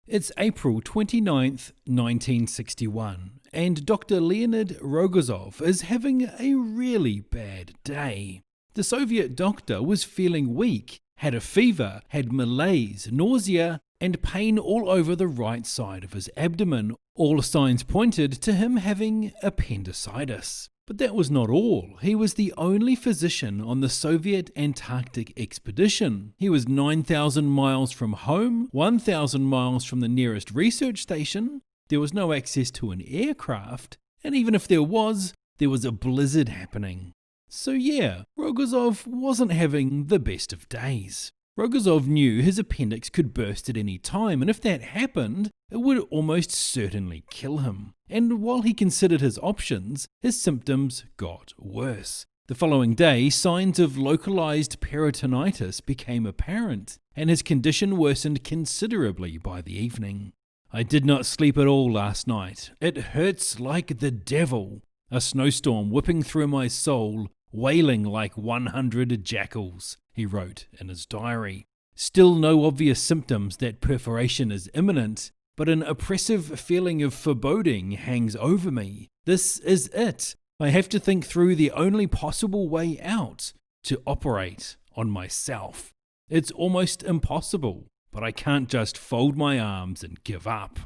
It's April 29th, 1961, and Dr. Leonid Rogozov is having a really bad day. The Soviet doctor was feeling weak, had a fever, had malaise, nausea, and pain all over the right side of his abdomen. All signs pointed to him having appendicitis. But that was not all. He was the only physician on the Soviet Antarctic expedition. He was 9,000 miles from home, 1,000 miles from the nearest research station. There was no access to an aircraft, and even if there was a blizzard happening. So yeah, Rogozov wasn't having the best of days. Rogozov knew his appendix could burst at any time, and if that happened, it would almost certainly kill him. And while he considered his options, his symptoms got worse. The following day, signs of localized peritonitis became apparent, and his condition worsened considerably by the evening. "I did not sleep at all last night. It hurts like the devil. A snowstorm whipping through my soul, wailing like 100 jackals," he wrote in his diary. "Still no obvious symptoms that perforation is imminent, but an oppressive feeling of foreboding hangs over me. This is it. I have to think through the only possible way out, to operate on myself. It's almost impossible, but I can't just fold my arms and give up."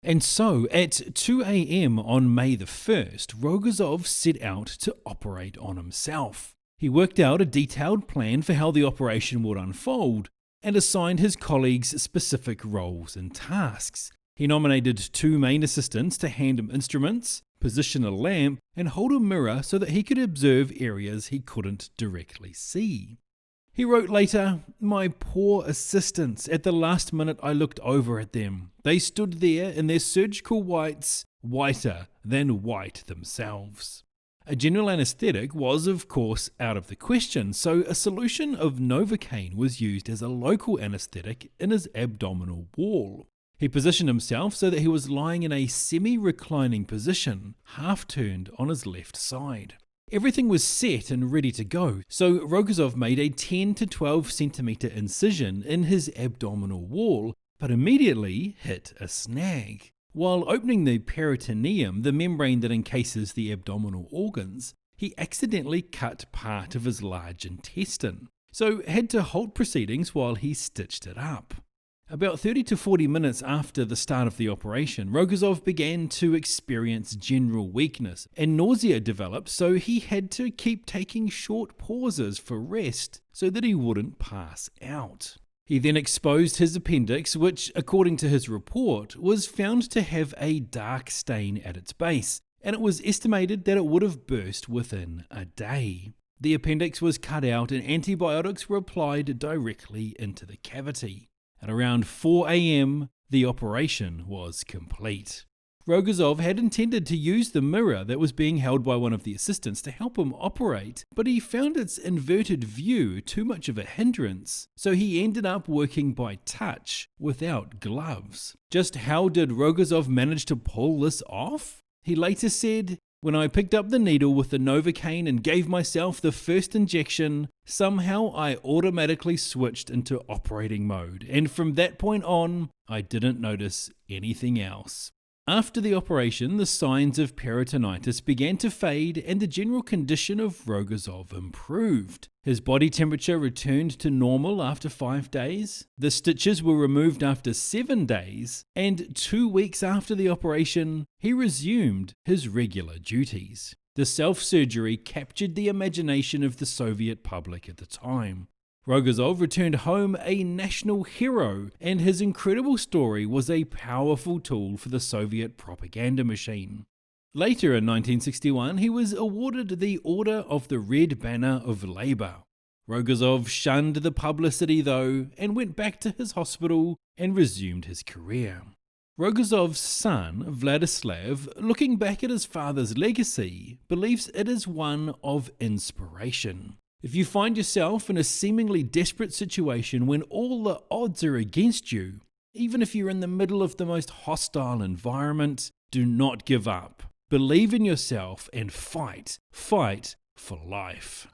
And so, at 2 a.m. on May the 1st, Rogozov set out to operate on himself. He worked out a detailed plan for how the operation would unfold, and assigned his colleagues specific roles and tasks. He nominated 2 main assistants to hand him instruments, position a lamp, and hold a mirror so that he could observe areas he couldn't directly see. He wrote later, "My poor assistants, at the last minute I looked over at them. They stood there in their surgical whites, whiter than white themselves." A general anesthetic was, of course, out of the question, so a solution of Novocaine was used as a local anesthetic in his abdominal wall. He positioned himself so that he was lying in a semi-reclining position, half turned on his left side. Everything was set and ready to go, so Rogozov made a 10 to 12 centimeter incision in his abdominal wall, but immediately hit a snag. While opening the peritoneum, the membrane that encases the abdominal organs, he accidentally cut part of his large intestine, so had to halt proceedings while he stitched it up. About 30 to 40 minutes after the start of the operation, Rogozov began to experience general weakness, and nausea developed, so he had to keep taking short pauses for rest so that he wouldn't pass out. He then exposed his appendix, which, according to his report, was found to have a dark stain at its base, and it was estimated that it would have burst within a day. The appendix was cut out and antibiotics were applied directly into the cavity. At around 4 a.m., the operation was complete. Rogozov had intended to use the mirror that was being held by one of the assistants to help him operate, but he found its inverted view too much of a hindrance, so he ended up working by touch without gloves. Just how did Rogozov manage to pull this off? He later said, "When I picked up the needle with the Novocaine and gave myself the first injection, somehow I automatically switched into operating mode, and from that point on, I didn't notice anything else." After the operation, the signs of peritonitis began to fade and the general condition of Rogozov improved. His body temperature returned to normal after 5 days, the stitches were removed after 7 days, and 2 weeks after the operation, he resumed his regular duties. The self-surgery captured the imagination of the Soviet public at the time. Rogozov returned home a national hero, and his incredible story was a powerful tool for the Soviet propaganda machine. Later in 1961, he was awarded the Order of the Red Banner of Labour. Rogozov shunned the publicity though, and went back to his hospital and resumed his career. Rogozov's son, Vladislav, looking back at his father's legacy, believes it is one of inspiration. If you find yourself in a seemingly desperate situation when all the odds are against you, even if you're in the middle of the most hostile environment, do not give up. Believe in yourself and fight. Fight for life.